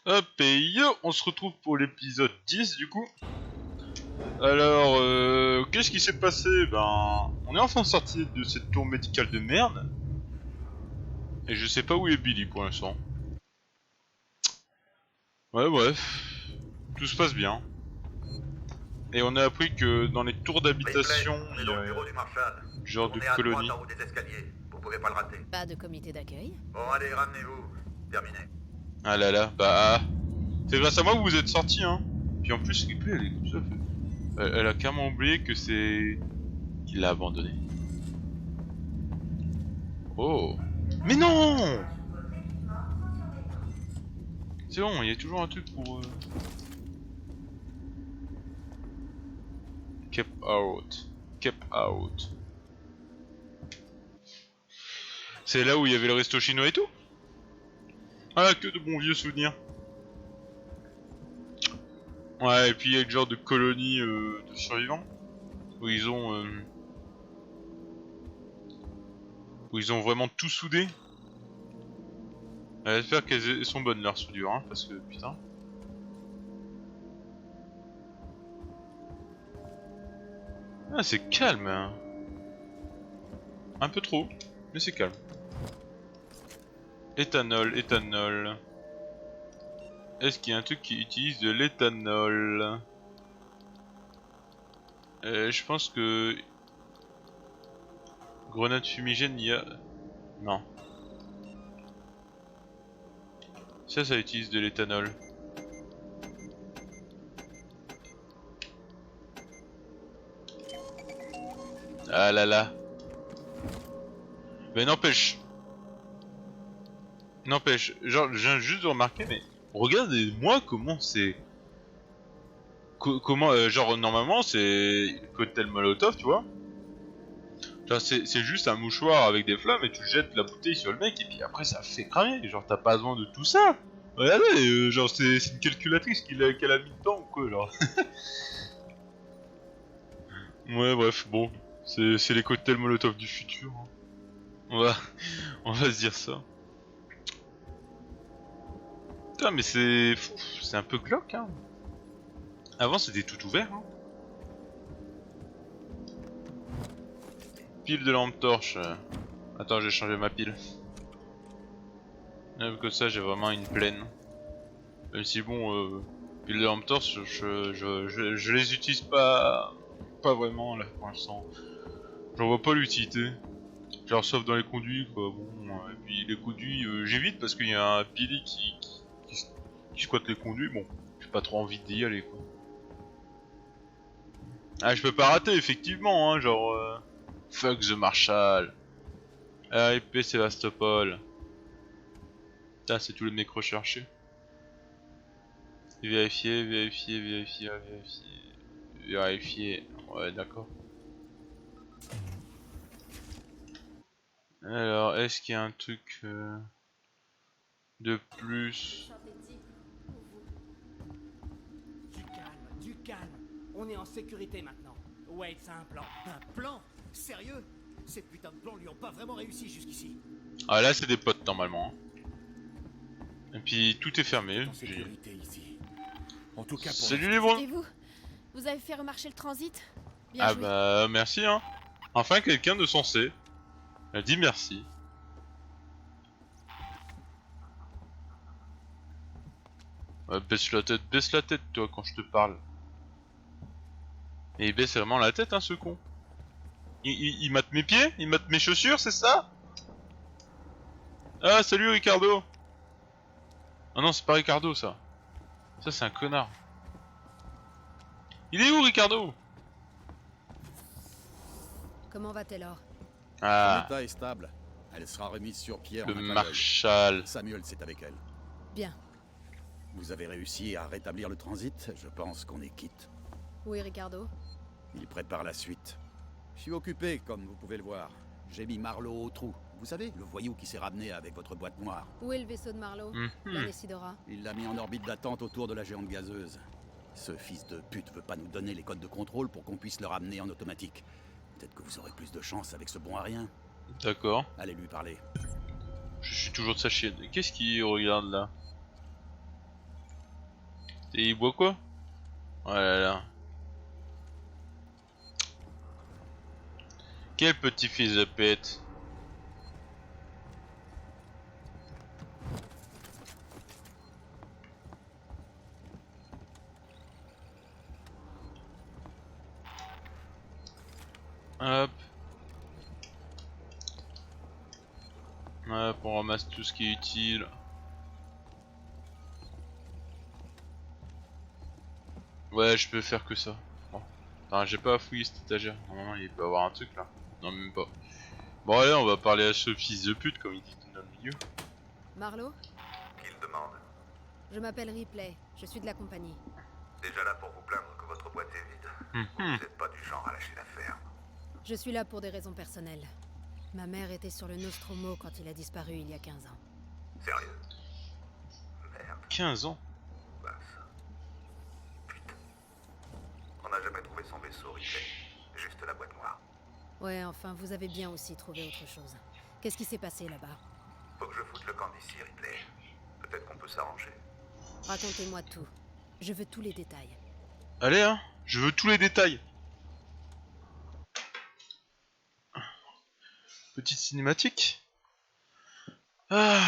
Hop et yo, on se retrouve pour l'épisode 10 du coup. Alors, qu'est-ce qui s'est passé? Ben, on est enfin sorti de cette tour médicale de merde. Et je sais pas où est Billy pour l'instant. Ouais, bref, tout se passe bien. Et on a appris que dans les tours Ripley, d'habitation, on est il y dans le a bureau du Marshal. genre de Tournez à droite colonie. en haut des escaliers. Vous pouvez pas le rater. Pas de comité d'accueil. Bon, allez, ramenez-vous. Terminé. Ah là là, bah, c'est grâce à moi que vous êtes sortis, hein. Puis en plus, Ripley, elle est comme ça. Elle a carrément oublié que c'est... qu'il l'a abandonné. Oh. Mais non! C'est bon, il y a toujours un truc pour... Keep out. Keep out. C'est là où il y avait le resto chinois et tout? Ah, que de bons vieux souvenirs. Ouais, et puis il y a le genre de colonie de survivants. Où ils ont... où ils ont vraiment tout soudé. J'espère qu'elles sont bonnes leurs soudures, hein, parce que putain. Ah, c'est calme, hein. Un peu trop, mais c'est calme. Éthanol, éthanol. Est-ce qu'il y a un truc qui utilise de l'éthanol? Je pense que... Grenade fumigène, il y a... Non. Ça utilise de l'éthanol. Ah là là. Mais n'empêche. N'empêche, genre, je viens juste de remarquer, mais regardez-moi comment c'est... comment, genre, normalement, c'est cocktail Molotov, tu vois. Genre, c'est juste un mouchoir avec des flammes et tu jettes la bouteille sur le mec et puis après ça fait cramer. Genre, t'as pas besoin de tout ça. Regardez, genre, c'est une calculatrice qu'elle a mis dedans ou quoi, genre. Ouais, bref, bon. C'est les cocktails Molotov du futur. Hein. On va, on va se dire ça. Putain, mais c'est un peu glauque, hein. Avant, c'était tout ouvert, hein. Pile de lampe torche. Attends, j'ai changé ma pile. Comme ça, j'ai vraiment une pleine. Même si bon, pile de lampe torche, je les utilise pas vraiment là pour l'instant. J'en vois pas l'utilité. Genre sauf dans les conduits quoi. Bon, et puis les conduits, j'évite parce qu'il y a un Billy qui squatte les conduits. Bon, j'ai pas trop envie d'y aller quoi. Ah, je peux pas rater effectivement, hein, genre fuck the Marshal. RIP Sébastopol. Putain, c'est tous les mecs recherchés. Vérifier, vérifier, vérifier, vérifier. Vérifier. Ouais, d'accord. Alors, est-ce qu'il y a un truc de plus? Du calme. On est en sécurité maintenant. Wade, c'est un plan. Un plan? Sérieux? Ces putains de plans lui ont pas vraiment réussi jusqu'ici. Ah là, c'est des potes normalement. Hein. Et puis tout est fermé. En sécurité ici. En tout cas pour Salut les bros. Et vous? Vous avez fait remarcher le transit? Bien Ah joué. bah merci hein. Enfin quelqu'un de sensé. Elle dit merci. Ouais, baisse la tête toi quand je te parle. Et il baisse vraiment la tête hein ce con. Il mate mes pieds? Il mate mes chaussures, c'est ça? Ah salut Ricardo. Ah non c'est pas Ricardo ça. Ça c'est un connard. Il est où Ricardo? Comment va Taylor? Son Ah, état est stable. Elle sera remise sur pied en le un clin d'œil. Marshal. Samuel, c'est avec elle. Bien. Vous avez réussi à rétablir le transit. Je pense qu'on est quitte. Où est Ricardo? Il prépare la suite. Je suis occupé, comme vous pouvez le voir. J'ai mis Marlowe au trou. Vous savez, le voyou qui s'est ramené avec votre boîte noire. Où est le vaisseau de Marlowe? La Nessidora. Il l'a mis en orbite d'attente autour de la géante gazeuse. Ce fils de pute veut pas nous donner les codes de contrôle pour qu'on puisse le ramener en automatique. Peut-être que vous aurez plus de chance avec ce bon à rien. D'accord. Allez lui parler. Je suis toujours de sa chienne. Qu'est-ce qu'il regarde là? Et il boit quoi? Oh là là. Quel petit fils de pète. Hop. Hop, on ramasse tout ce qui est utile. Ouais, je peux faire que ça. Bon. Enfin, j'ai pas à fouiller cette étagère. Normalement, il peut y avoir un truc là. Non, même pas. Bon, allez, on va parler à ce fils de pute, comme il dit dans le milieu. Marlowe? Qui le demande? Je m'appelle Ripley. Je suis de la compagnie. Déjà là pour vous plaindre que votre boîte est vide. Vous n'êtes pas du genre à lâcher l'affaire. Je suis là pour des raisons personnelles. Ma mère était sur le Nostromo quand il a disparu il y a 15 ans. Sérieux? Merde, 15 ans. mince. Putain. On n'a jamais trouvé son vaisseau, Ripley. Juste la boîte noire. Ouais, enfin, vous avez bien aussi trouvé autre chose. Qu'est-ce qui s'est passé là-bas? Faut que je foute le camp d'ici, Ripley. Peut-être qu'on peut s'arranger. Racontez-moi tout. Je veux tous les détails. Allez, hein, je veux tous les détails. Petite cinématique. Ah.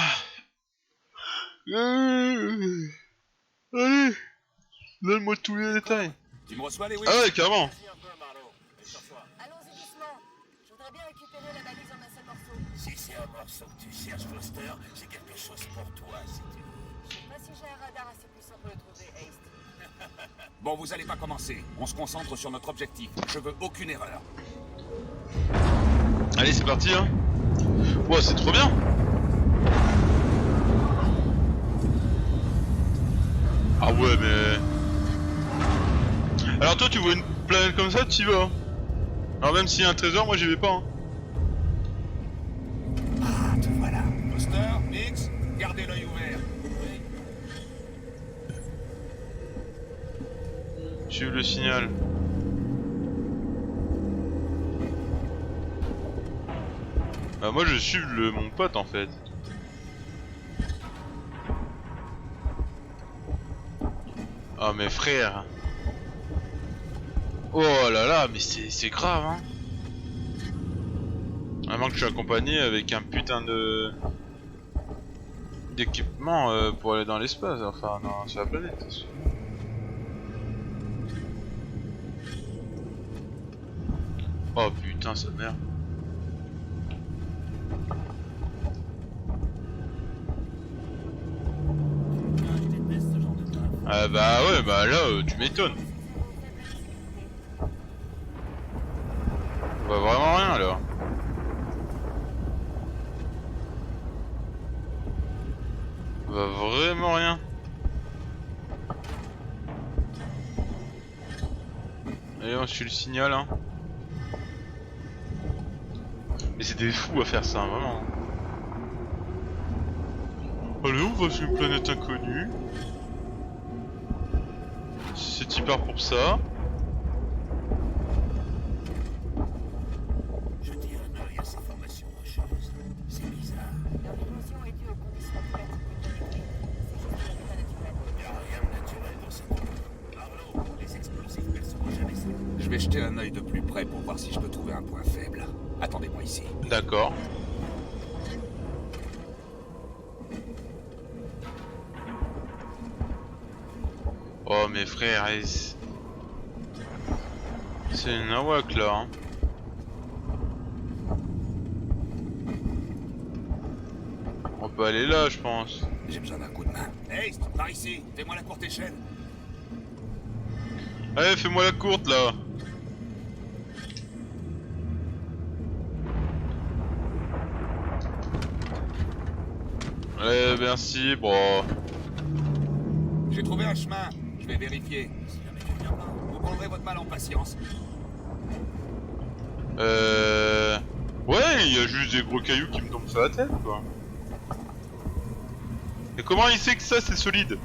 Allez, donne-moi tous les détails. Tu me reçois, Lewis? Ah ouais, carrément. Allons-y doucement. Je voudrais bien récupérer la valise en un seul morceau. Si c'est un morceau que tu cherches, Foster, j'ai quelque chose pour toi, si tu veux. Je sais pas si j'ai un radar assez puissant pour le trouver, Haste. Bon, vous allez pas commencer. On se concentre sur notre objectif. Je veux aucune erreur. Allez, c'est parti, hein. Wow, c'est trop bien. Ah ouais, mais... Alors toi, tu vois une planète comme ça, tu y vas, hein. Alors même s'il y a un trésor, moi j'y vais pas, hein. Ah, te voilà. Foster, Nix, gardez l'œil ouvert. Suivre le signal. Bah moi je suis mon pote en fait. Oh mes frères. Oh là là, mais c'est grave, hein. Vraiment que je suis accompagné avec un putain de d'équipement pour aller dans l'espace, enfin non, sur la planète. Oh putain, sa mère. Ah bah ouais, bah là tu m'étonnes. On voit vraiment rien là. On voit vraiment rien. Allez, on suit le signal, hein. Mais c'est des fous à faire ça, hein, vraiment. Allez, on va sur une planète inconnue. C'est y part pour ça. Jetez un œil à ces formations rocheuses. C'est bizarre. Leur émotion est due aux conditions climatiques et climatiques. C'est juste un état naturel. Y a rien de naturel dans cette eau. Marlowe, les explosifs perceront jamais ça. Je vais jeter un œil de plus près pour voir si je peux trouver un point faible. Attendez-moi ici. D'accord. Oh mes frères, c'est une nawak là, hein. On peut aller là, je pense. J'ai besoin d'un coup de main. Hey, par ici, fais-moi la courte échelle. Allez, fais-moi la courte là. Allez, merci, bon. J'ai trouvé un chemin. Je vais vérifier. Si jamais tu viens pas, vous prendrez votre mal en patience. Ouais, il y a juste des gros cailloux qui me tombent sur la tête, quoi. Et comment il sait que ça, c'est solide?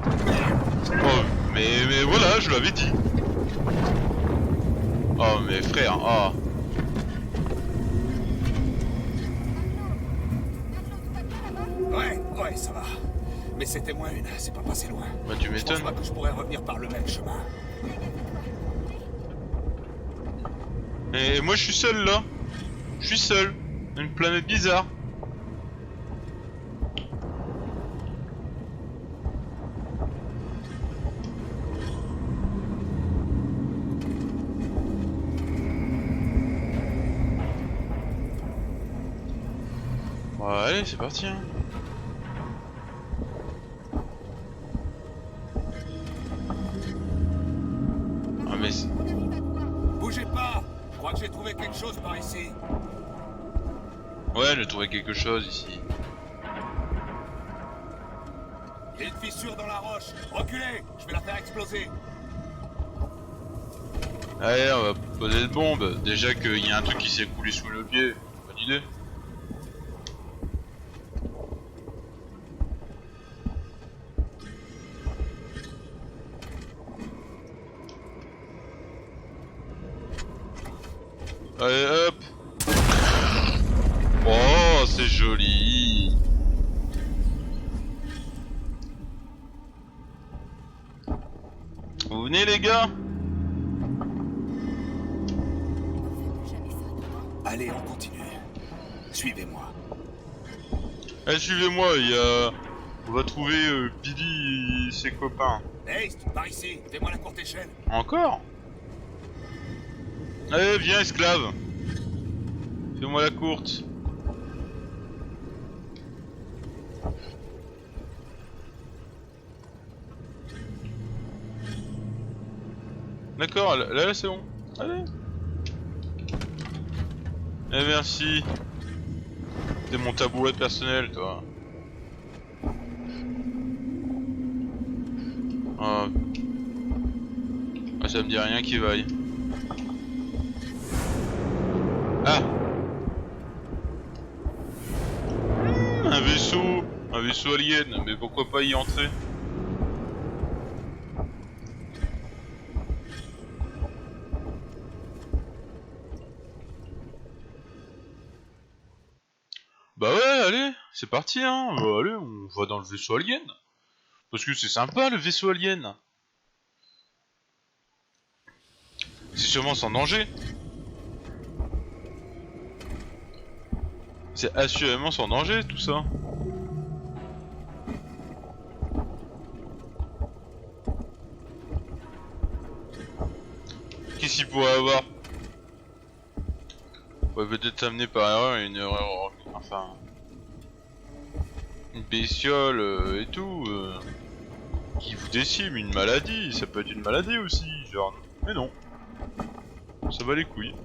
Oh, mais voilà, je l'avais dit. Oh, mes frères, oh. Ouais, ça va. Mais c'était moins une, c'est pas passé loin. Bah tu Je pense m'étonnes. pas que je pourrais revenir par le même chemin. Et moi je suis seul là. Je suis seul. Une planète bizarre. Bon, allez, c'est parti. Hein. Ah mais Bougez pas! Je crois que j'ai trouvé quelque chose par ici. ouais, j'ai trouvé quelque chose ici. Il y a une fissure dans la roche. Reculez! Je vais la faire exploser. Allez, on va poser de bombes. Déjà qu'il y a un truc qui s'est coulé sous le pied. Bonne idée. Allez, hop. Oh, c'est joli. Vous venez les gars? Allez, on continue. Suivez-moi. Allez, suivez-moi, on va trouver Billy et ses copains. Hey, par ici, fais-moi la courte échelle. Encore? Allez, viens esclave. Fais-moi la courte. D'accord, là c'est bon. Allez. Eh merci. T'es mon tabouret personnel, toi. Ah. Ah, ça me dit rien qui vaille. Ah. Un vaisseau alien, mais pourquoi pas y entrer? Bah ouais, allez, c'est parti hein, bah, allez, on va dans le vaisseau alien. Parce que c'est sympa le vaisseau alien. C'est sûrement sans danger. C'est assurément sans danger tout ça. Qu'est-ce qu'il pourrait avoir? Ouais, peut-être amener par erreur une erreur, enfin une bestiole et tout qui vous décime, une maladie, ça peut être une maladie aussi, genre. Mais non, ça va les couilles.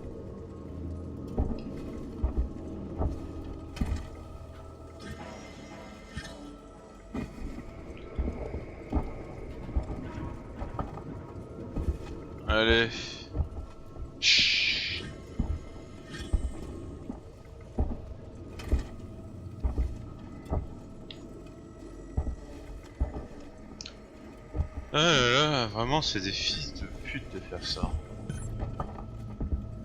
Allez. Chut. Ah là là, vraiment c'est des fils de pute de faire ça.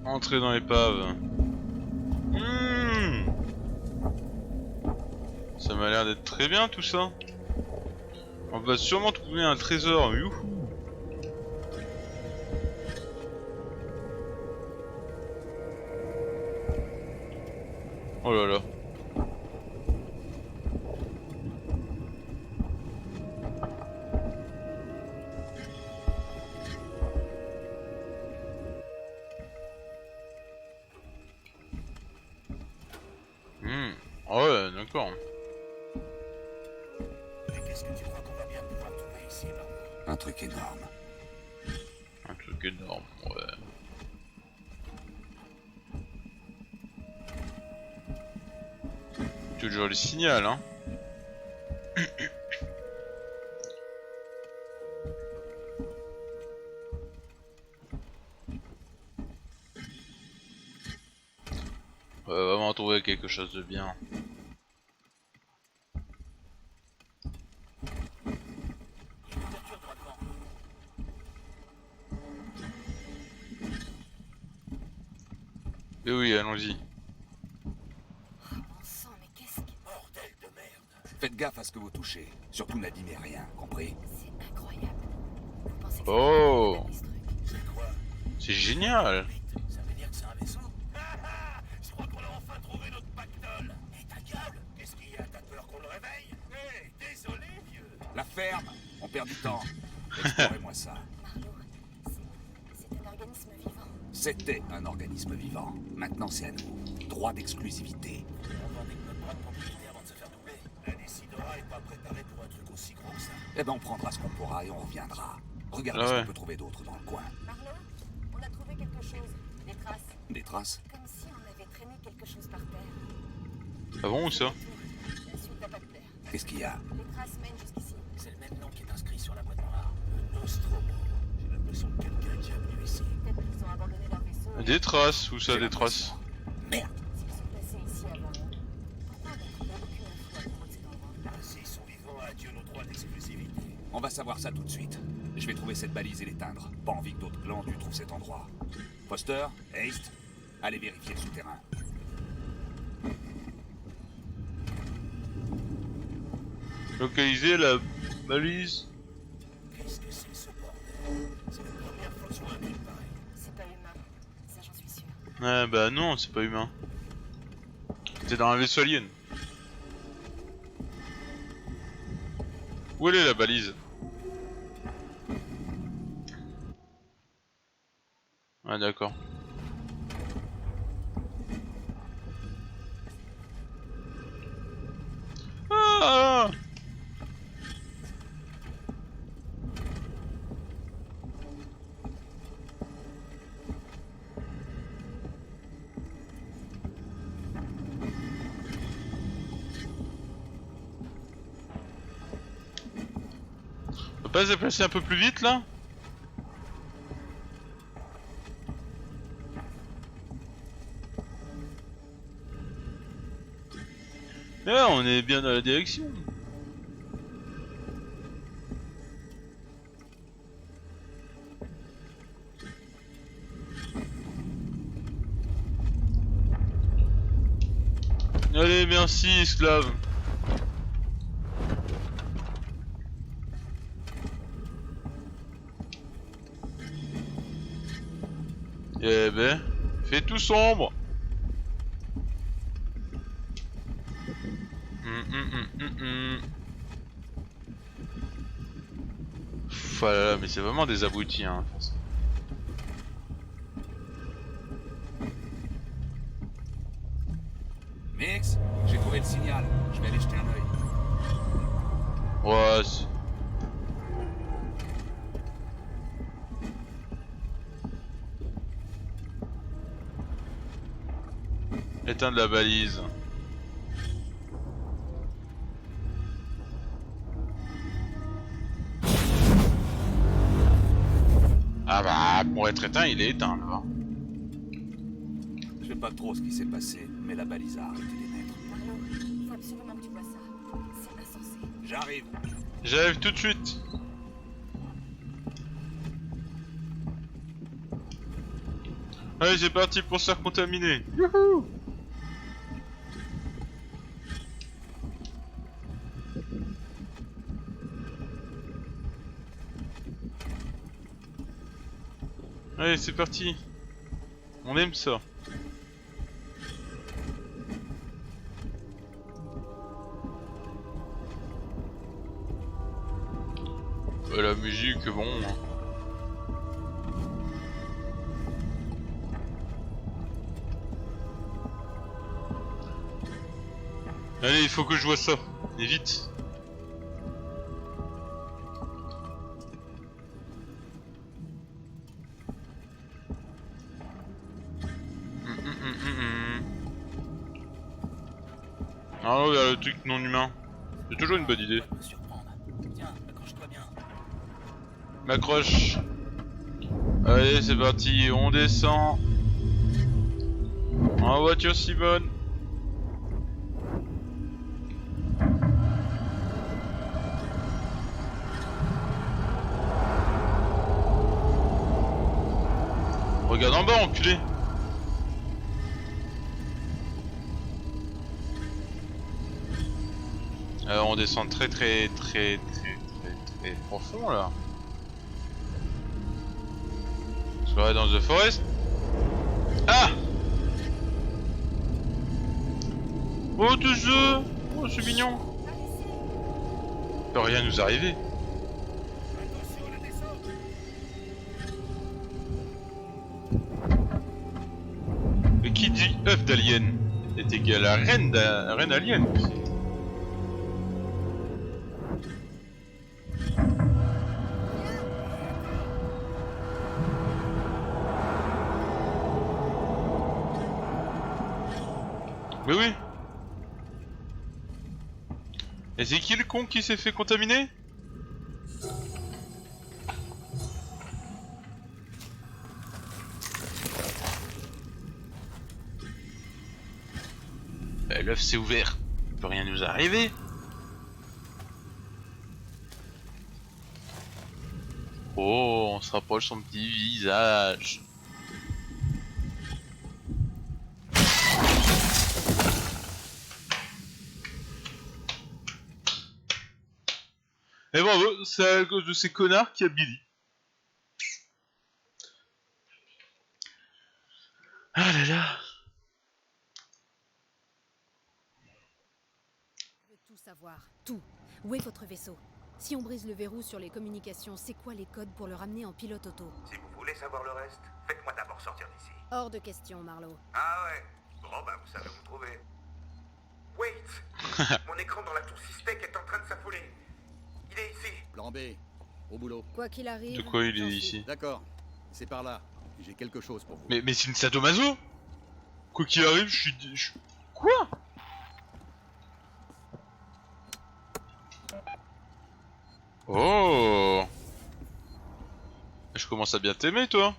Entrer dans l'épave. Ça m'a l'air d'être très bien tout ça. On va sûrement trouver un trésor, youhou. Oh là là. Ah ouais, d'accord. Mais qu'est-ce que tu crois qu'on va bien pouvoir trouver ici, Barney? Un truc énorme. Un truc énorme, ouais. Toujours le signal, hein. On va vraiment trouver quelque chose de bien. Et oui, allons-y. Bon sang, mais qu'est-ce que... Bordel de merde! Faites gaffe à ce que vous touchez. Surtout n'abîmez rien, compris? C'est incroyable. Vous pensez que Oh. c'est ce truc? C'est quoi? C'est génial. Ça veut dire que c'est un vaisseau? Je crois qu'on a enfin trouvé notre pactole. Et ta gueule? Qu'est-ce qu'il y a? T'as peur qu'on le réveille? Hé, désolé, vieux. La ferme! On perd du temps. Explorez-moi ça. Marlowe, c'est un organisme vivant. C'était un organisme vivant. Maintenant, c'est à nous. Droit d'exclusivité. On vendait notre bras de propriété avant de se faire doubler. La Décidera est pas préparée pour un truc aussi gros que ça. Eh ben, on prendra ce qu'on pourra et on reviendra. Regardez Ah ce ouais. qu'on peut trouver d'autre dans le coin. Marlowe, on a trouvé quelque chose. Des traces. Des traces? Comme si on avait traîné quelque chose par terre. Ah bon ou ça? La suite n'a pas de plaire. Qu'est-ce qu'il y a? Les traces mènent jusqu'ici. C'est le même nom qui est inscrit sur la boîte noire. Le Nostromo. J'ai l'impression que quelqu'un qui a venu ici. Peut-être qu'ils ont abandonné leur vaisseau. Des traces, où ça J'ai des traces? Merde! S'ils sont placés ici avant nous, pourquoi on n'a aucune info à propos de cet endroit? S'ils sont vivants, adieu nos droits d'exclusivité. On va savoir ça tout de suite. Je vais trouver cette balise et l'éteindre. Pas envie que d'autres glandus trouvent cet endroit. Foster, Haste, allez vérifier le souterrain. Localiser la balise. Qu'est-ce que c'est ce bordel? C'est la première fois que je vois un truc pareil. C'est pas humain. Ça, j'en suis sûr. Ah bah non, c'est pas humain. T'es dans un vaisseau alien. Où elle est la balise? Ah d'accord. Ah! On peut pas se déplacer un peu plus vite là? Ouais, on est bien dans la direction. Allez, merci, esclave. Eh ben, fait tout sombre. Pff, ah là là, mais c'est vraiment des abrutis, hein. Mix, j'ai trouvé le signal. Je vais aller jeter un œil. Ouais, éteindre la balise. Ah bah, pour être éteint, il est éteint là. Je sais pas trop ce qui s'est passé, mais la balise a arrêté d'émettre. Marlowe, faut absolument que tu vois ça. C'est insensé. J'arrive. J'arrive tout de suite. Allez, c'est parti pour se faire contaminer. Youhou! Allez, c'est parti. On aime ça. La musique, bon. Allez, il faut que je vois ça. Et vite. Allons vers le truc non humain. C'est toujours une bonne idée. Me surprendre. Tiens, accroche-toi bien. M'accroche. Allez, c'est parti, on descend. En voiture Simone. Regarde en bas, enculé. on descend très profond là. Soirée dans The Forest. Ah! Oh de jeu! Oh c'est mignon! Il peut rien nous arriver. Attention à la descente. Mais qui dit œuf d'alien est égal à reine alien. Mais oui. Et c'est qui le con qui s'est fait contaminer? L'œuf s'est ouvert. Il peut rien nous arriver. Oh, on se rapproche son petit visage. Et bravo, c'est à cause de ces connards qu'il y a Billy. Ah là là. Je veux tout savoir. Tout. Où est votre vaisseau? Si on brise le verrou sur les communications, c'est quoi les codes pour le ramener en pilote auto? Si vous voulez savoir le reste, faites-moi d'abord sortir d'ici. Hors de question, Marlowe. Ah ouais? Bon bah vous savez où me trouver. Wait! Mon écran dans la tour Systech est en train de s'affoler. Il est ici. Plan B, au boulot. Quoi qu'il arrive... De quoi il j'en est suis. ici? D'accord, c'est par là. J'ai quelque chose pour vous. Mais c'est une sadomaso. Quoi qu'il arrive, je suis... Quoi? Oh! Je commence à bien t'aimer, toi.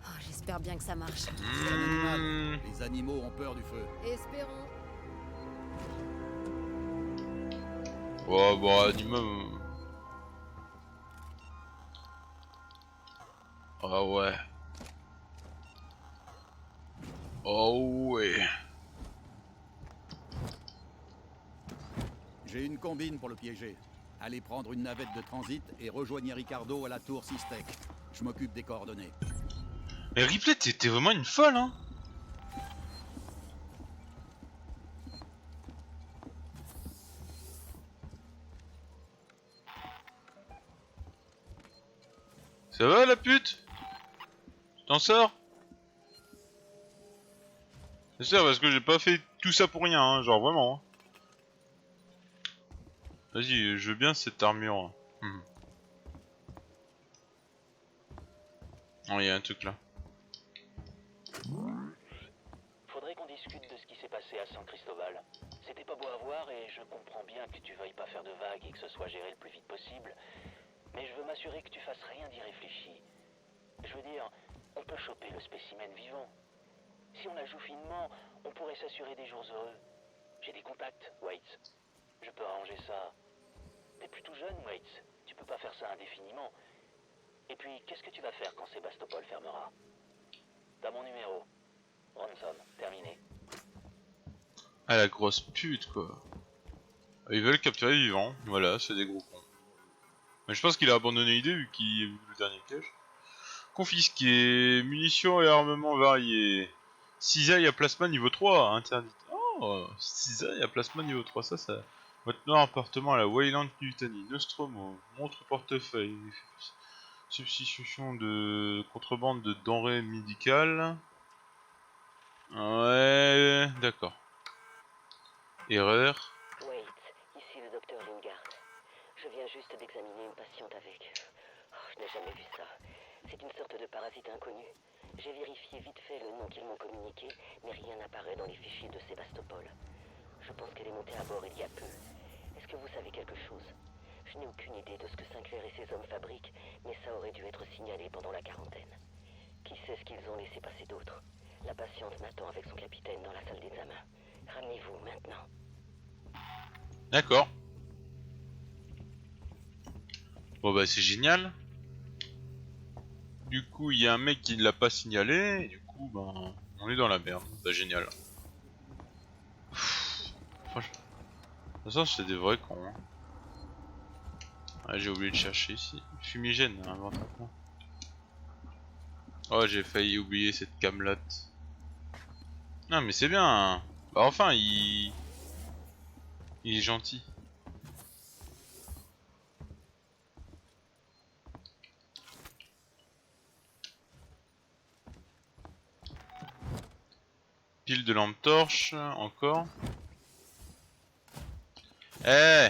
Oh, j'espère bien que ça marche. C'est un animal. Les animaux ont peur du feu. Espérons. Oh, bon, animal. Ah ouais. Oh ouais. J'ai une combine pour le piéger. Allez prendre une navette de transit et rejoignez Ricardo à la tour Systech. Je m'occupe des coordonnées. Mais Ripley, t'es vraiment une folle, hein? Ça va la pute? Tu t'en sors? C'est sûr parce que j'ai pas fait tout ça pour rien, hein, genre vraiment. Hein. Vas-y, je veux bien cette armure. Oh, il y a un truc là. Faudrait qu'on discute de ce qui s'est passé à San Cristobal. C'était pas beau à voir et je comprends bien que tu veuilles pas faire de vagues et que ce soit géré le plus vite possible. Mais je veux m'assurer que tu fasses rien d'irréfléchi. Je veux dire, on peut choper le spécimen vivant. Si on la joue finement, on pourrait s'assurer des jours heureux. J'ai des contacts, Waits. Je peux arranger ça. T'es plutôt jeune, Waits. Tu peux pas faire ça indéfiniment. Et puis, qu'est-ce que tu vas faire quand Sébastopol fermera? T'as mon numéro. Ransom, terminé. Ah la grosse pute quoi. Ils veulent capturer vivant, voilà, c'est des gros cons. Mais je pense qu'il a abandonné l'idée vu qu'il a vu le dernier piège. Confisqué, munitions et armements variés. Cisaille à plasma niveau 3, interdite. Oh, cisaille à plasma niveau 3, ça. Votre noir appartement à la Wayland Nutani. Nostromo, montre portefeuille. Substitution de contrebande de denrées médicales. Ouais, d'accord. Erreur. Wait, ici le docteur Lingard. Je viens juste d'examiner une patiente avec... Oh, je n'ai jamais vu ça. C'est une sorte de parasite inconnu. J'ai vérifié vite fait le nom qu'ils m'ont communiqué, mais rien n'apparaît dans les fichiers de Sébastopol. Je pense qu'elle est montée à bord il y a peu. Est-ce que vous savez quelque chose? Je n'ai aucune idée de ce que Sinclair et ses hommes fabriquent, mais ça aurait dû être signalé pendant la quarantaine. Qui sait ce qu'ils ont laissé passer d'autre? La patiente m'attend avec son capitaine dans la salle d'examen. Ramenez-vous maintenant. D'accord. Bon bah c'est génial. Du coup il y a un mec qui ne l'a pas signalé, et du coup ben on est dans la merde. Bah génial. Franchement. toute façon, c'est des vrais cons. Hein. Ah, j'ai oublié de chercher ici. Fumigène, inventaire. Oh, j'ai failli oublier cette camelote. Non, mais c'est bien. Hein. Bah, enfin, il est gentil. Pile de lampe torche, encore. Eh!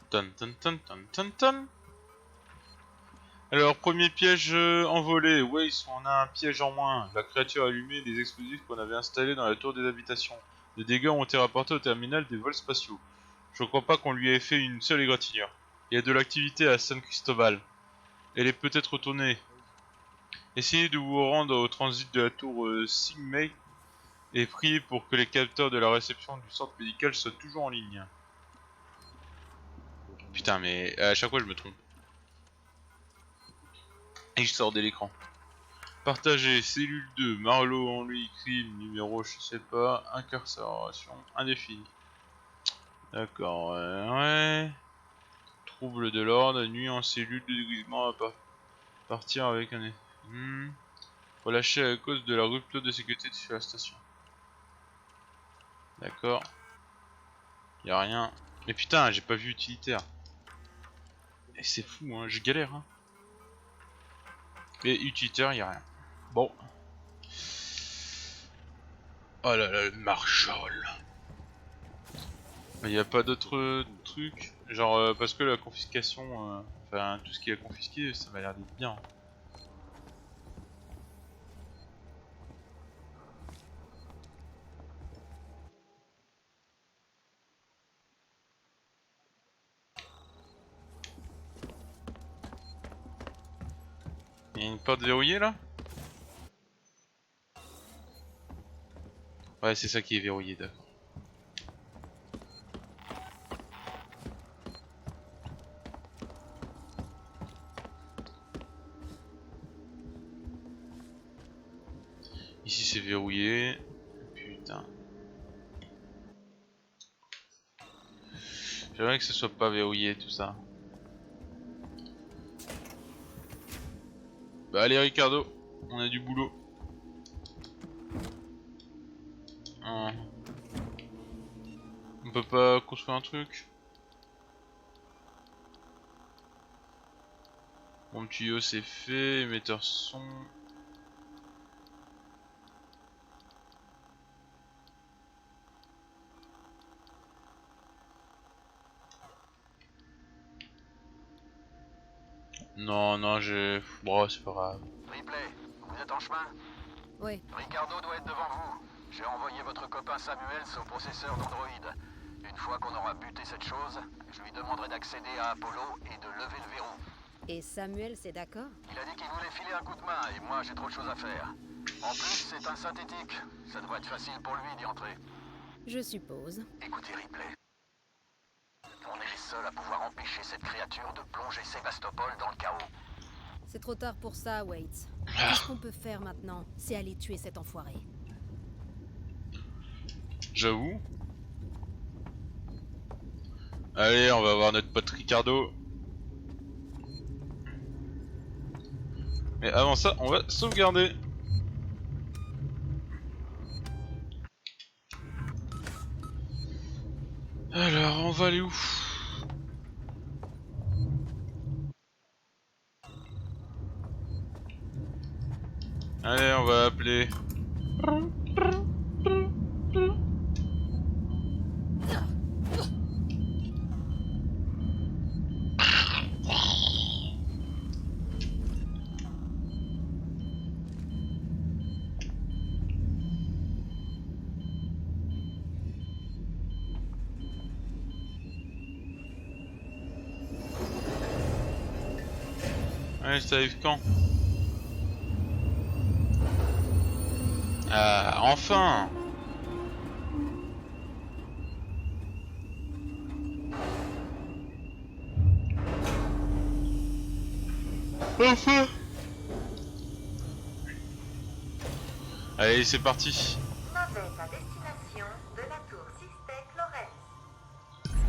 Ton ton ton ton ton ton. Alors, premier piège envolé. Ouais, on a un piège en moins. La créature a allumé des explosifs qu'on avait installés dans la tour des habitations. Des dégâts ont été rapportés au terminal des vols spatiaux. Je crois pas qu'on lui ait fait une seule égratignure. Il y a de l'activité à San Cristobal. Elle est peut-être retournée. Essayez de vous rendre au transit de la tour Sigmay et priez pour que les capteurs de la réception du centre médical soient toujours en ligne. Putain, mais à chaque fois je me trompe. Et je sors de l'écran. Partagez, cellule 2, Marlowe en lui, crime, numéro je sais pas, incarcération, indéfinie. D'accord, ouais. Trouble de l'ordre, nuit en cellule de déguisement à partir avec un... Relâché à cause de la rupture de sécurité sur la station. D'accord. Y'a rien. Mais putain, j'ai pas vu utilitaire. Et c'est fou, hein, je galère. Hein. Et utilitaire, y'a rien. Bon. Oh là là, le Marshall. Y'a pas d'autres trucs. Genre, parce que la confiscation, enfin, tout ce qui est confisqué, ça m'a l'air d'être bien. Il y a une porte verrouillée là? Ouais, c'est ça qui est verrouillé, d'accord. Ici c'est verrouillé. Putain. J'aimerais que ce soit pas verrouillé tout ça. Bah allez Ricardo, on a du boulot. On peut pas construire un truc. Mon tuyau c'est fait, émetteur son. Non, non, j'ai... Bon, c'est pas grave. Ripley, vous êtes en chemin? Oui. Ricardo doit être devant vous. J'ai envoyé votre copain Samuels au processeur d'Android. Une fois qu'on aura buté cette chose, je lui demanderai d'accéder à Apollo et de lever le verrou. Et Samuel, c'est d'accord? Il a dit qu'il voulait filer un coup de main et moi j'ai trop de choses à faire. En plus, c'est un synthétique. Ça devrait être facile pour lui d'y entrer. Je suppose. Écoutez, Ripley. On est les seuls à pouvoir empêcher cette créature de plonger Sébastopol dans le chaos. C'est trop tard pour ça, Waits. Tout ce qu'on peut faire maintenant, c'est aller tuer cet enfoiré. J'avoue. Allez, on va voir notre pote Ricardo. Mais avant ça, on va sauvegarder. Alors, on va aller où? Allez, on va appeler. Allez, ça arrive quand? Ah, enfin! Enfin. Allez, c'est parti. Navette à destination de la tour Sistek Lorraine.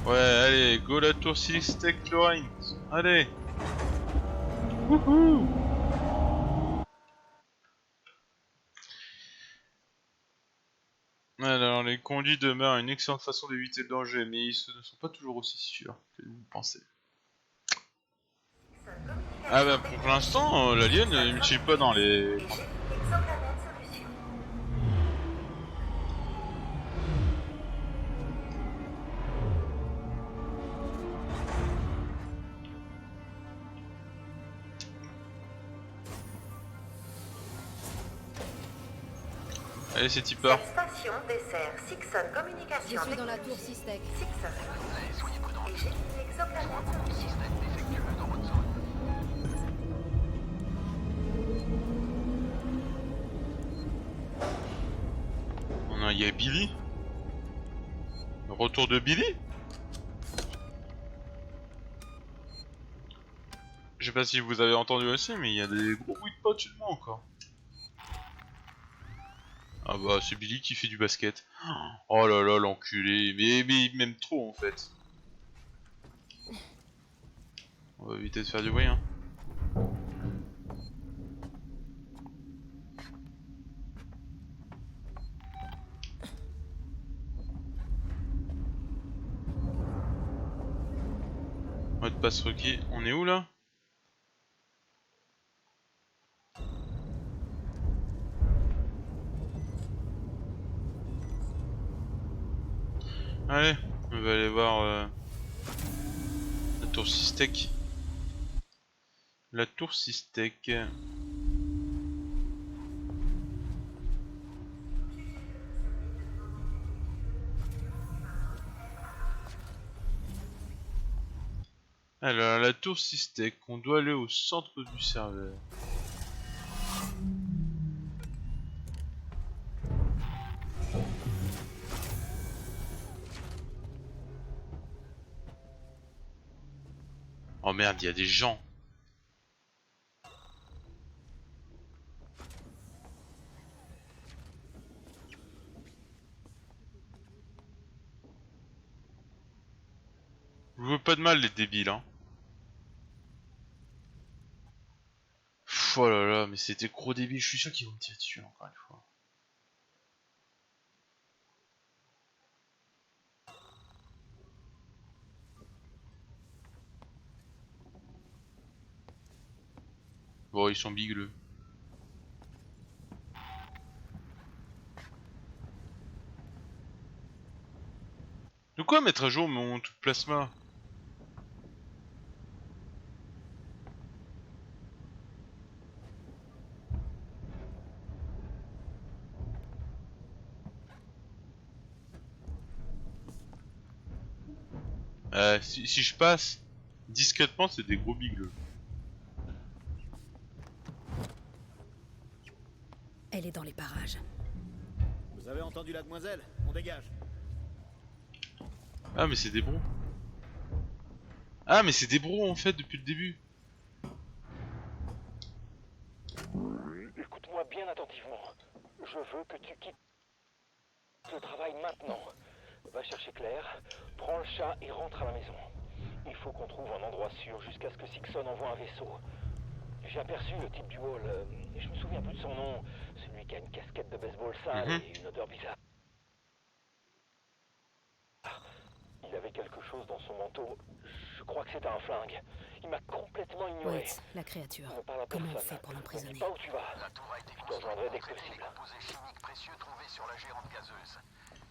Ouais, allez, go la tour Sistek Lorraine. Allez. Wouhou. Alors, les conduits demeurent une excellente façon d'éviter le danger, mais ils ne sont pas toujours aussi sûrs que vous pensez. Ah bah pour l'instant, l'alien il me suit pas dans les... Allez, c'est Tipper. Cette station dessert Sixon Je Communication. suis dans la tour Sistek. Sixon. Soyez prudents. Et j'ai une exoplanète. Le système défectueux dans votre zone. Il y a Billy. Le retour de Billy. Je sais pas si vous avez entendu aussi, mais il y a des gros bruits de pas au-dessus de moi encore. Ah bah c'est Billy qui fait du basket. Oh là là l'enculé, mais il m'aime trop en fait. On va éviter de faire du bruit hein. Mot de passe requis, on est où là? Allez, on va aller voir la tour Sistek. La tour Sistek. Alors, la tour Sistek, on doit aller au centre du serveur. Oh merde, il y a des gens. Je veux pas de mal les débiles hein. Pff, oh là là, mais c'était gros débile, je suis sûr qu'ils vont me tirer dessus encore une fois. Bon, ils sont bigleux. De quoi mettre à jour mon tout plasma? Si je passe discrètement, c'est des gros bigleux. Elle est dans les parages. Vous avez entendu la demoiselle? On dégage. Ah mais c'est des bros. Ah mais c'est des bros en fait depuis le début. Écoute-moi bien attentivement. Je veux que tu quittes le travail maintenant. Va chercher Claire, prends le chat et rentre à la maison. Il faut qu'on trouve un endroit sûr jusqu'à ce que Sixon envoie un vaisseau. J'ai aperçu le type du hall, je me souviens plus de son nom, celui qui a une casquette de baseball sale et une odeur bizarre. Il avait quelque chose dans son manteau, je crois que c'était un flingue. Il m'a complètement ignoré. Waits, la créature. Ne parle à Comment on personne. fait pour Ne l'emprisonner? dis pas où tu vas. La tour a été Je te rejoindrai dès que construite possible. pour les composés chimiques précieux trouvés sur la géante gazeuse.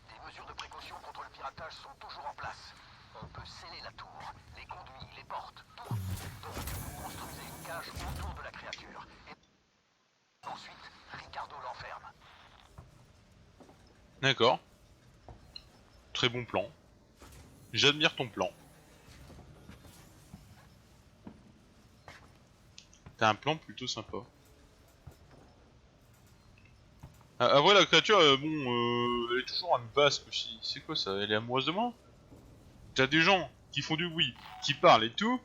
Des mesures de précaution contre le piratage sont toujours en place. On peut sceller la tour, les conduits, les portes, tout. Donc vous construisez une cage autour de la créature. Et ensuite, Ricardo l'enferme. D'accord. Très bon plan. J'admire ton plan. T'as un plan plutôt sympa. Ah ouais, la créature, elle est toujours un basque aussi. C'est quoi ça? Elle est amoureuse de moi? T'as des gens qui font du bruit, qui parlent et tout.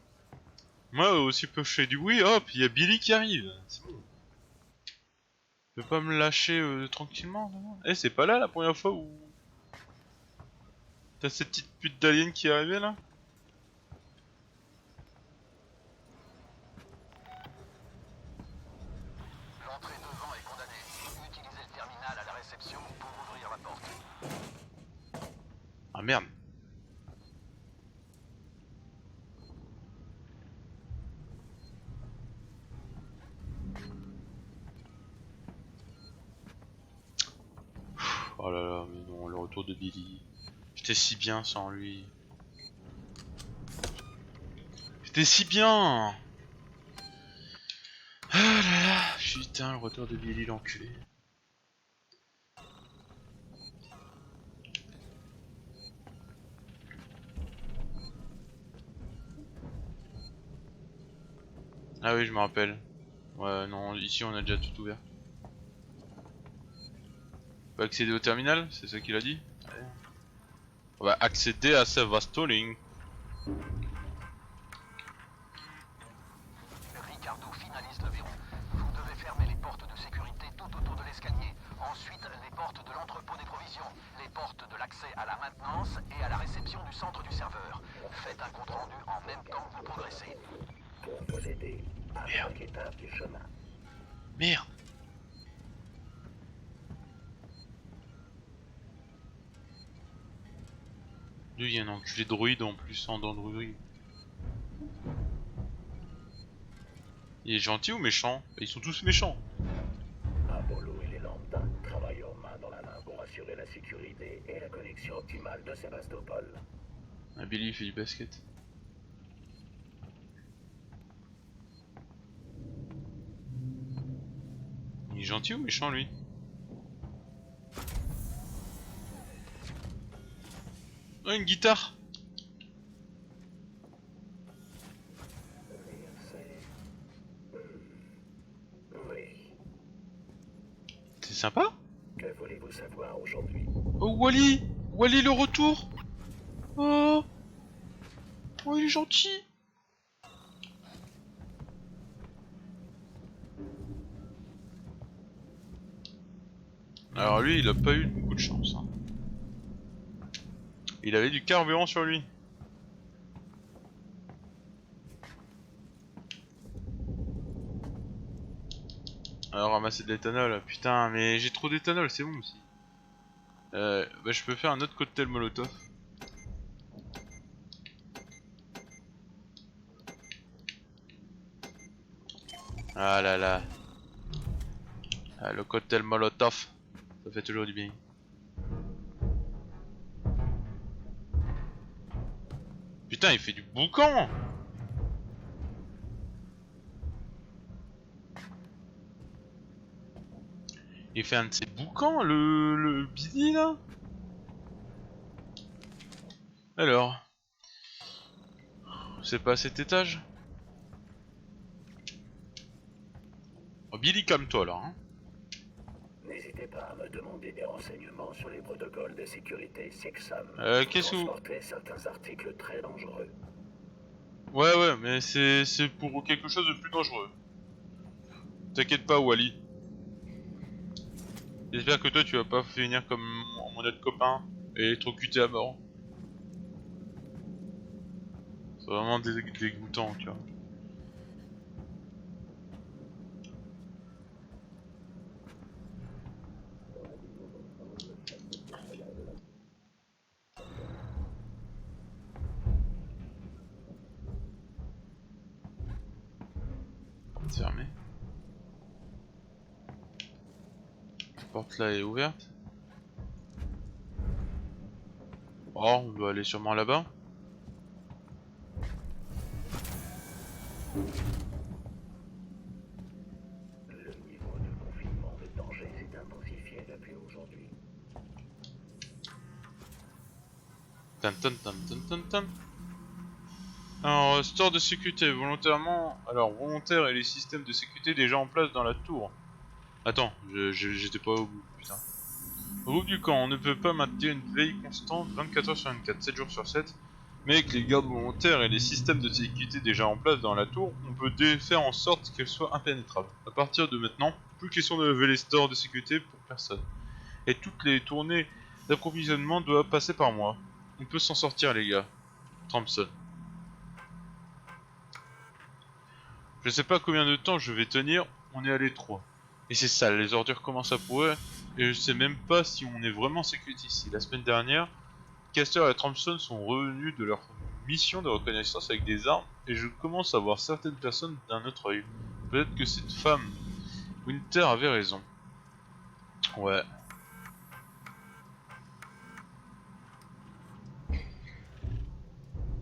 Moi aussi peu je fais du bruit, hop, il y a Billy qui arrive. C'est bon. Tu peux pas me lâcher tranquillement, non? Eh, c'est pas là la première fois où... T'as cette petite pute d'alien qui est arrivée là? L'entrée devant est condamnée. Utilisez le terminal à la réception pour ouvrir la porte. Ah merde. Oh là là, mais non, le retour de Billy. J'étais si bien sans lui. J'étais si bien. Ah là là, putain, le retour de Billy, l'enculé. Ah oui, je me rappelle. Ouais, non, ici on a déjà tout ouvert. On peut accéder au terminal, c'est ça qu'il a dit? Ouais. On va accéder à sa vaste ligne. Ricardo finalise le verrou. Vous devez fermer les portes de sécurité tout autour de l'escalier. Ensuite, les portes de l'entrepôt des provisions, les portes de l'accès à la maintenance et à la réception du centre du serveur. Faites un compte rendu en même temps que vous progressez. Pour posséder à chaque étape du chemin. Merde. Lui, il y a un enculé droïde en plus en Android. Il est gentil ou méchant? Ils sont tous méchants. Apollo et les lambda travaillent main dans la main pour assurer la sécurité et la connexion optimale de Sébastopol. Ah, Billy il fait du basket. Il est gentil ou méchant lui? Oh, une guitare! Oui. C'est sympa? Que voulez-vous savoir aujourd'hui? Oh Wally! Wally le retour! Oh! Oh il est gentil! Alors lui il a pas eu beaucoup de chance hein. Il avait du carburant sur lui. Alors ramasser de l'éthanol, putain mais j'ai trop d'éthanol, c'est bon aussi. Bah je peux faire un autre cocktail molotov. Ah là là. Ah, le cocktail molotov, ça fait toujours du bien. Putain il fait du boucan. Il fait un de ses boucans, le Billy là. Alors, c'est pas à cet étage. Oh, Billy, calme-toi là. Hein. N'hésitez pas à me demander des renseignements sur les protocoles de sécurité SIGSAM. Qu'est-ce que vous... Transporter certains articles très dangereux. Ouais, mais c'est pour quelque chose de plus dangereux. T'inquiète pas, Wally. J'espère que toi tu vas pas finir comme mon autre copain et électrocuté à mort. C'est vraiment dégoûtant, tu vois. Porte fermée. La porte là est ouverte. Oh, on doit aller sûrement là-bas. Le niveau de confinement de danger s'est intensifié depuis aujourd'hui. Tan. Alors, store de sécurité, volontairement... Alors, volontaire et les systèmes de sécurité déjà en place dans la tour. Attends, j'étais pas au bout, putain. Au bout du camp, on ne peut pas maintenir une veille constante 24h sur 24, 7 jours sur 7. Mais avec les gardes volontaires et les systèmes de sécurité déjà en place dans la tour, on peut faire en sorte qu'elle soit impénétrable. À partir de maintenant, plus question de lever les stores de sécurité pour personne. Et toutes les tournées d'approvisionnement doivent passer par moi. On peut s'en sortir les gars. Thompson. Je sais pas combien de temps je vais tenir, on est à l'étroit. Et c'est ça, les ordures commencent à pourrir, et je sais même pas si on est vraiment sécurité ici. La semaine dernière, Caster et Thompson sont revenus de leur mission de reconnaissance avec des armes, et je commence à voir certaines personnes d'un autre œil. Peut-être que cette femme, Winter, avait raison. Ouais.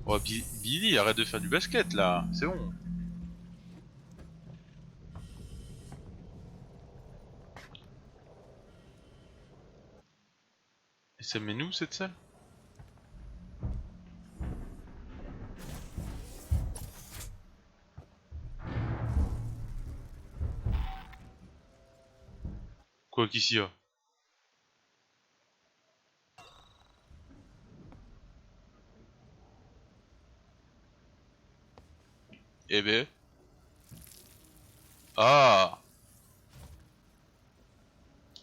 Oh, Billy, arrête de faire du basket là, c'est bon. Et ça met nous cette salle? Quoi qu'ici y a? Eh ben. Ah!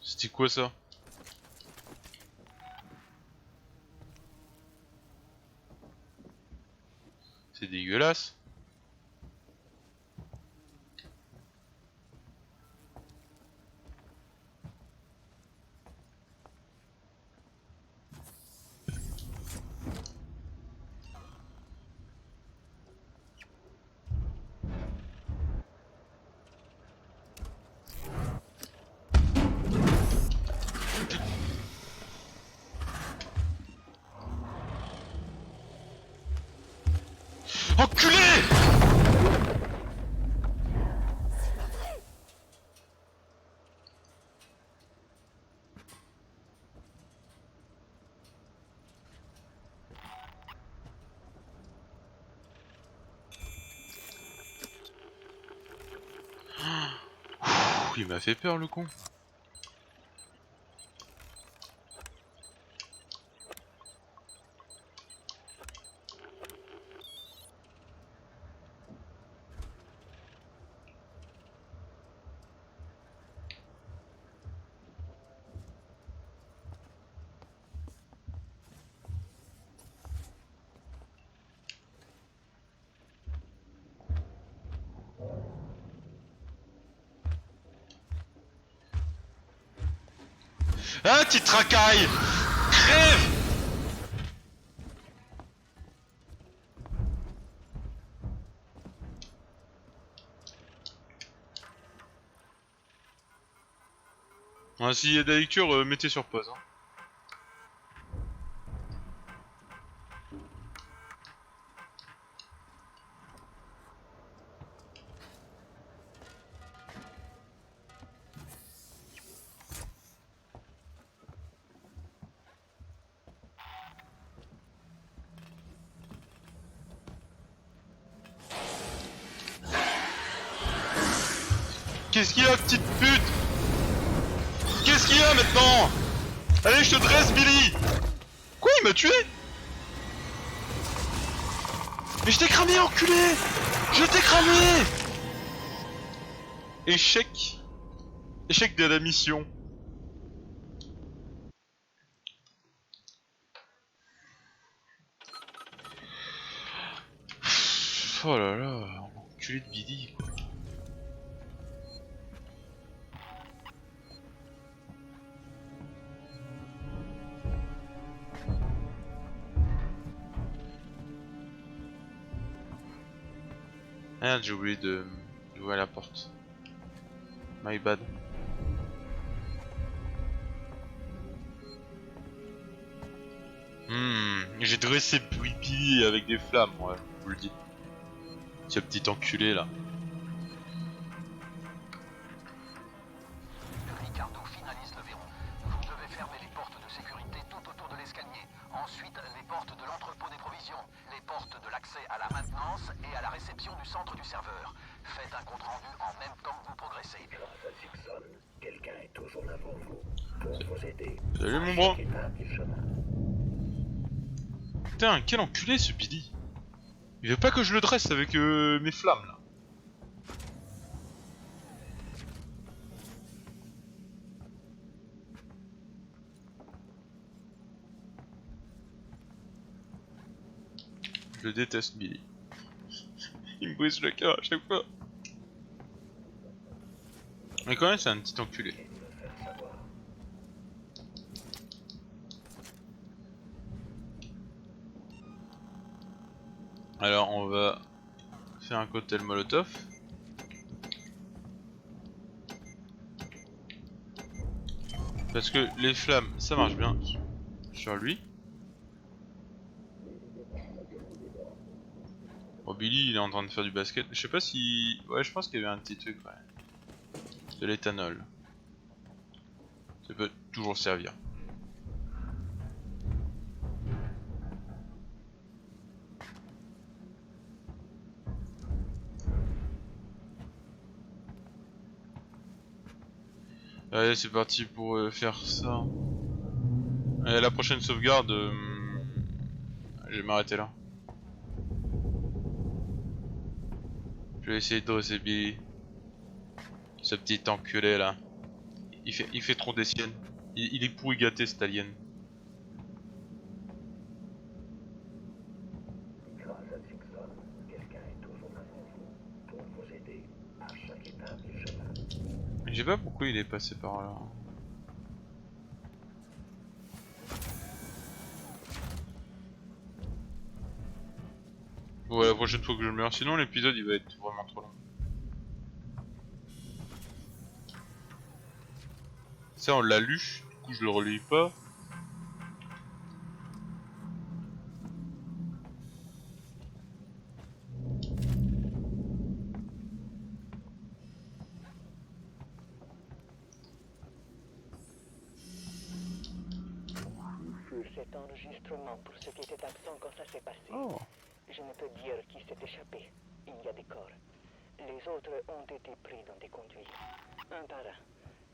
C'était quoi ça? C'est dégueulasse. Enculé! Il m'a fait peur le con. Ah, tu te racailles! Crève! Ah, s'il y a de la lecture, mettez sur pause. Hein. Qu'est-ce qu'il y a, petite pute? Qu'est-ce qu'il y a maintenant? Allez, je te dresse, Billy! Quoi, il m'a tué? Mais je t'ai cramé, enculé! Je t'ai cramé! Échec. Échec de la mission. Oh là là, enculé de Billy, quoi. Merde, j'ai oublié d'ouvrir la porte. My bad. J'ai dressé Billy avec des flammes, ouais, je vous le dis. Ce petit enculé là. Ricardo finalise le verrou. Vous devez fermer les portes de sécurité tout autour de l'escalier. Ensuite, les portes de l'entrepôt des provisions, les portes de l'accès à la maintenance et à la réception du centre du serveur. Faites un compte rendu en même temps que vous progressez. Grâce à Simpson, quelqu'un est toujours là pour vous aider. Salut mon bro. Putain, quel enculé ce Billy. Il veut pas que je le dresse avec mes flammes là. Je déteste Billy. Il me brise le cœur à chaque fois. Mais quand même c'est un petit enculé. Alors on va faire un cocktail molotov. Parce que les flammes ça marche bien sur lui. Bon Billy il est en train de faire du basket. Je sais pas si... Ouais je pense qu'il y avait un petit truc ouais. De l'éthanol. Ça peut toujours servir. Allez c'est parti pour faire ça. Allez, la prochaine sauvegarde, je vais m'arrêter là. Je vais essayer de dresser Billy. Ce petit enculé là. Il fait trop des siennes. Il est pourri gâté cet alien. Grâce à Dixon, quelqu'un est toujours avec vous pour vous aider à chaque étape du chemin. Je sais pas pourquoi il est passé par là. Bon, la prochaine fois que je meurs, sinon l'épisode il va être vraiment trop long. Ça on l'a lu, du coup je le relis pas. Cet enregistrement pour ceux qui étaient absents quand ça s'est passé. Oh. Je ne peux dire qui s'est échappé. Il y a des corps. Les autres ont été pris dans des conduits. Un par un.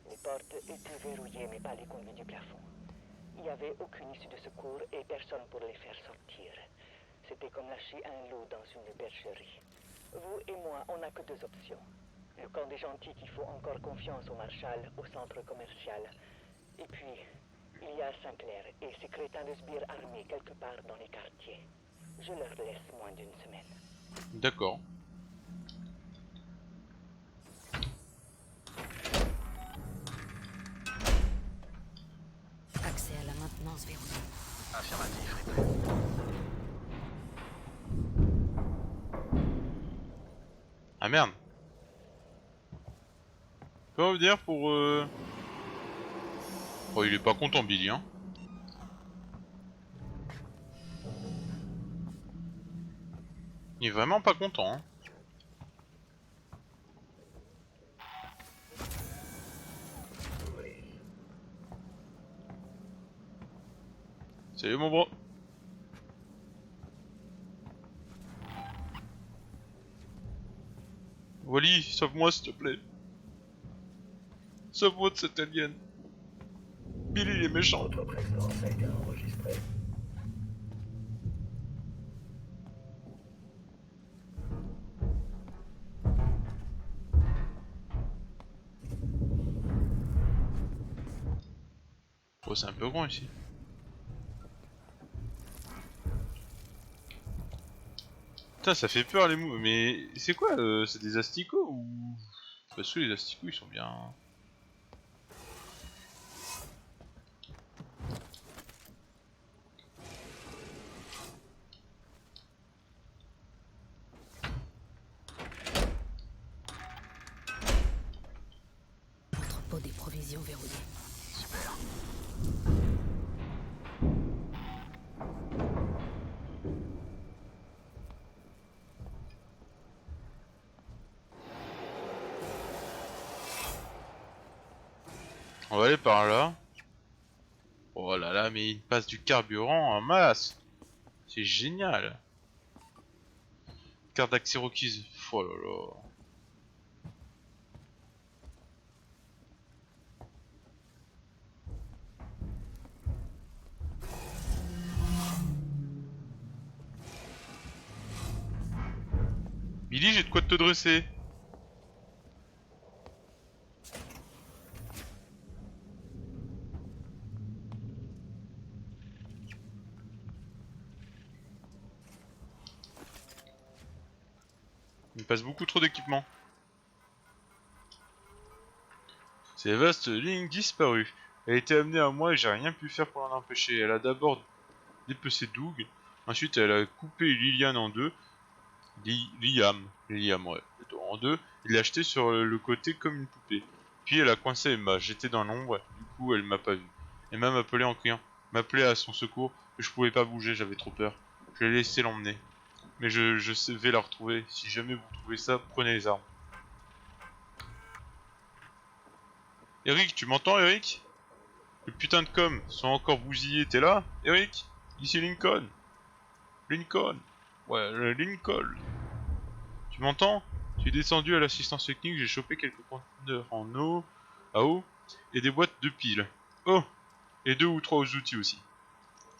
Les portes étaient verrouillées mais pas les conduits du plafond. Il n'y avait aucune issue de secours et personne pour les faire sortir. C'était comme lâcher un loup dans une bergerie. Vous et moi, on n'a que deux options. Le camp des gentils qui font encore confiance au Marshal, au centre commercial. Et puis, il y a Sinclair et ses crétins de sbires armés quelque part dans les quartiers. Je leur laisse moins d'une semaine. D'accord. Accès à la maintenance verrouillée. Affirmatif, Ripley. Ah merde. Faut revenir pour Oh il est pas content Billy hein. Il est vraiment pas content hein. Salut mon bro. Wally, sauve-moi s'il te plaît. Sauve-moi de cet alien. Billy il est méchant. Votre présence a été enregistrée. Oh c'est un peu grand ici. Putain ça fait peur les mous, mais c'est quoi c'est des asticots ou... Parce que les asticots ils sont bien... Entrepôt des provisions verrouillées. Super. On va aller par là. Oh là là, mais il passe du carburant en masse. C'est génial. Carte d'accès requise. Oh là là. Billy, j'ai de quoi te dresser. Il me passe beaucoup trop d'équipements. C'est vaste ligne disparue. Elle a été amenée à moi et j'ai rien pu faire pour l'en empêcher. Elle a d'abord dépecé Doug, ensuite elle a coupé Lilian en deux. Liam, ouais, plutôt en deux. Il l'a acheté sur le côté comme une poupée. Puis elle a coincé Emma. J'étais dans l'ombre, du coup elle m'a pas vu. Emma m'appelait en criant, m'appelait à son secours. Je pouvais pas bouger, j'avais trop peur. Je l'ai laissé l'emmener. Mais je vais la retrouver. Si jamais vous trouvez ça, prenez les armes. Eric, tu m'entends, Eric? Le putain de com sont encore bousillés. T'es là, Eric? Ici Lincoln. Lincoln. Ouais, Lincoln. Tu m'entends? Je suis descendu à l'assistance technique, j'ai chopé quelques conteneurs en eau, à eau, et des boîtes de piles. Oh! Et 2 ou 3 outils aussi.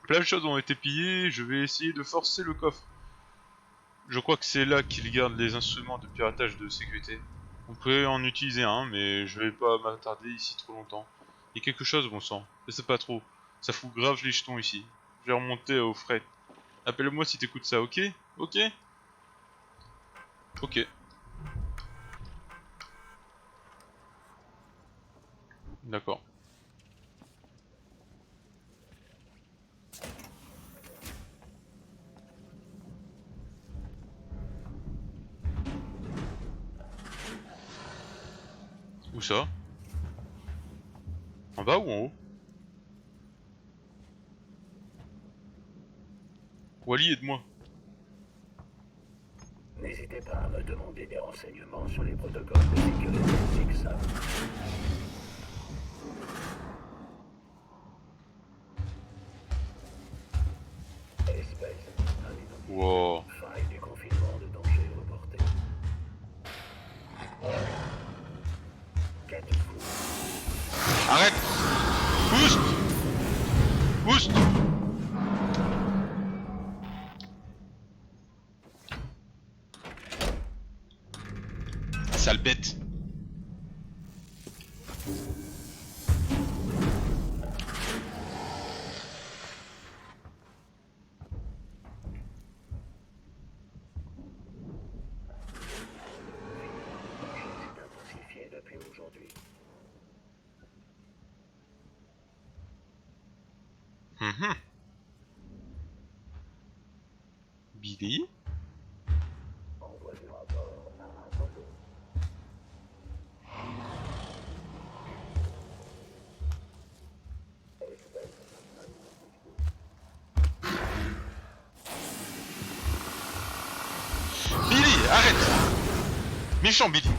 Plein de choses ont été pillées, je vais essayer de forcer le coffre. Je crois que c'est là qu'ils gardent les instruments de piratage de sécurité. On pourrait en utiliser un, mais je vais pas m'attarder ici trop longtemps. Il y a quelque chose, bon sang. Je sais pas trop. Ça fout grave les jetons ici. Je vais remonter au fret. Appelle-moi si t'écoutes ça, ok? Ok? Ok. D'accord. Où ça? En bas ou en haut? Wally, aide-moi. N'hésitez pas à me demander des renseignements sur les protocoles de sécurité SIGSA. Espèce. Wow. Faille du confinement de danger reporté. Arrête! Boost! Boost! Sale bête! Intensifié depuis aujourd'hui. Billy? Envoie du rapport à Apollo. Billy, arrête! Méchant Billy!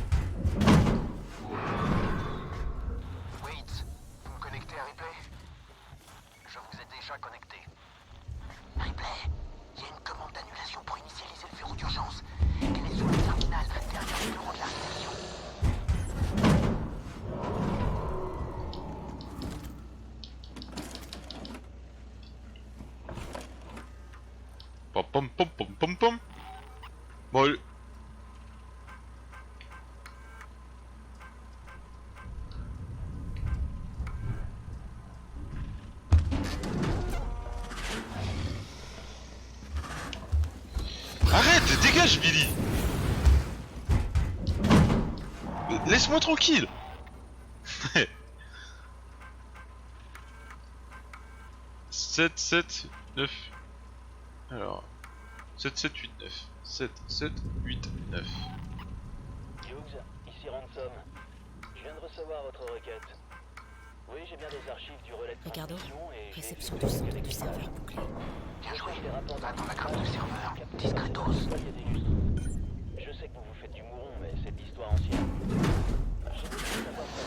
Wait, vous me connectez à Ripley? Je vous ai déjà connecté. Ripley, il y a une commande d'annulation pour initialiser le verrou d'urgence. Elle est sur le terminal, derrière le bureau de la réception. Pom pom pom pom pom pom. Bon, arrête, dégage Billy. Laisse-moi tranquille. 7, 7, 9. Alors, 7, 7, 8, 9. 7, 7, 8, 9. Hughes, ici Ransom. Je viens de recevoir votre requête. Oui, j'ai bien des archives du relais de Ricardo, transmission et j'ai réception du centre du serveur bouclé. Bien joué. Attends la carte du serveur. Discretos. Je sais que vous vous faites du mouron, mais c'est de l'histoire ancienne. J'ai voulu savoir ça.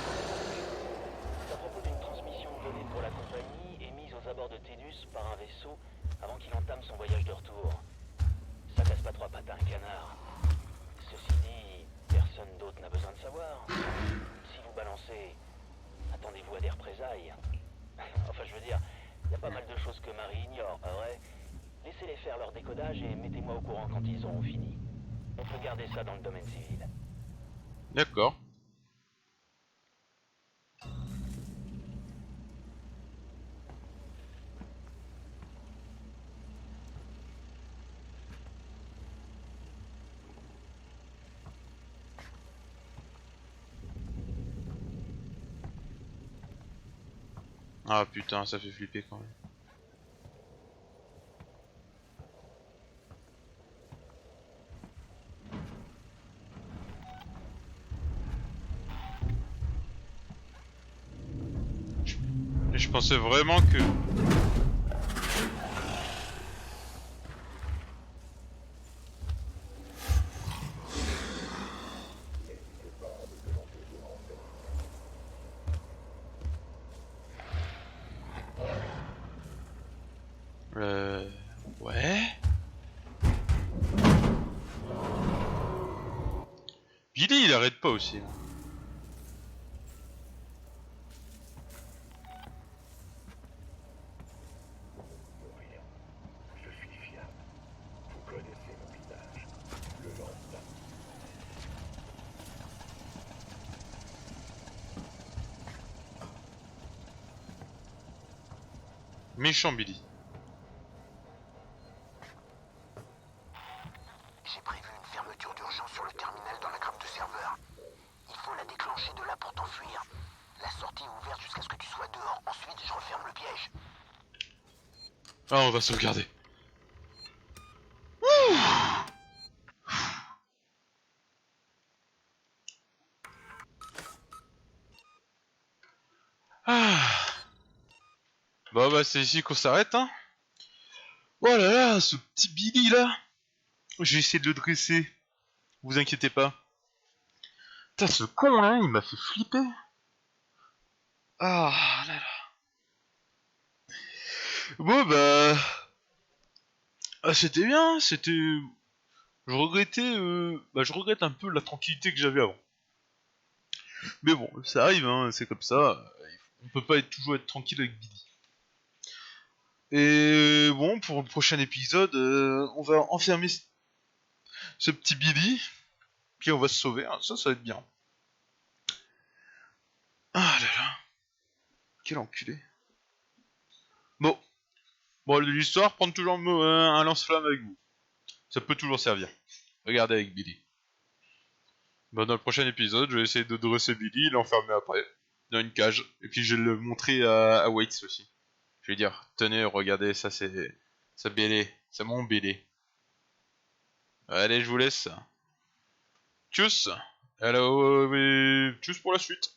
C'est à propos d'une transmission de données pour la compagnie émise aux abords de Ténus par un vaisseau avant qu'il entame son voyage de retour. Ça casse pas trois pattes à un canard. Ceci dit, personne d'autre n'a besoin de savoir. Si vous balancez, attendez-vous à des représailles. Enfin, je veux dire, il y a pas mal de choses que Marie ignore, pas vrai? Laissez-les faire leur décodage et mettez-moi au courant quand ils auront fini. On peut garder ça dans le domaine civil. D'accord. Ah putain, ça fait flipper quand même. Je pensais vraiment que... Ouais. Billy, il arrête pas aussi. Là. Méchant Billy. J'ai prévu une fermeture d'urgence sur le terminal dans la grappe de serveur. Il faut la déclencher de là pour t'enfuir. La sortie est ouverte jusqu'à ce que tu sois dehors. Ensuite, je referme le piège. Ah, on va sauvegarder. Ah. Bon bah c'est ici qu'on s'arrête hein. Oh là là, ce petit Billy là. J'ai essayé de le dresser. Vous inquiétez pas. Putain ce con là, il m'a fait flipper. Ah là là. Bon bah... Ah, c'était bien, c'était... Je regrettais... je regrette un peu la tranquillité que j'avais avant. Mais bon, ça arrive hein, c'est comme ça. On peut pas toujours être tranquille avec Billy. Et bon, pour le prochain épisode, on va enfermer ce petit Billy, puis on va se sauver, hein. Ça va être bien. Ah là là, quel enculé. Bon, de l'histoire, prendre toujours un lance-flamme avec vous. Ça peut toujours servir. Regardez avec Billy. Bon, dans le prochain épisode, je vais essayer de dresser Billy, l'enfermer après, dans une cage, et puis je vais le montrer à Waits aussi. Je vais dire, tenez, regardez, ça c'est... Ça Billy, c'est mon Billy. Allez, je vous laisse. Tchuss. Alors, tchuss pour la suite.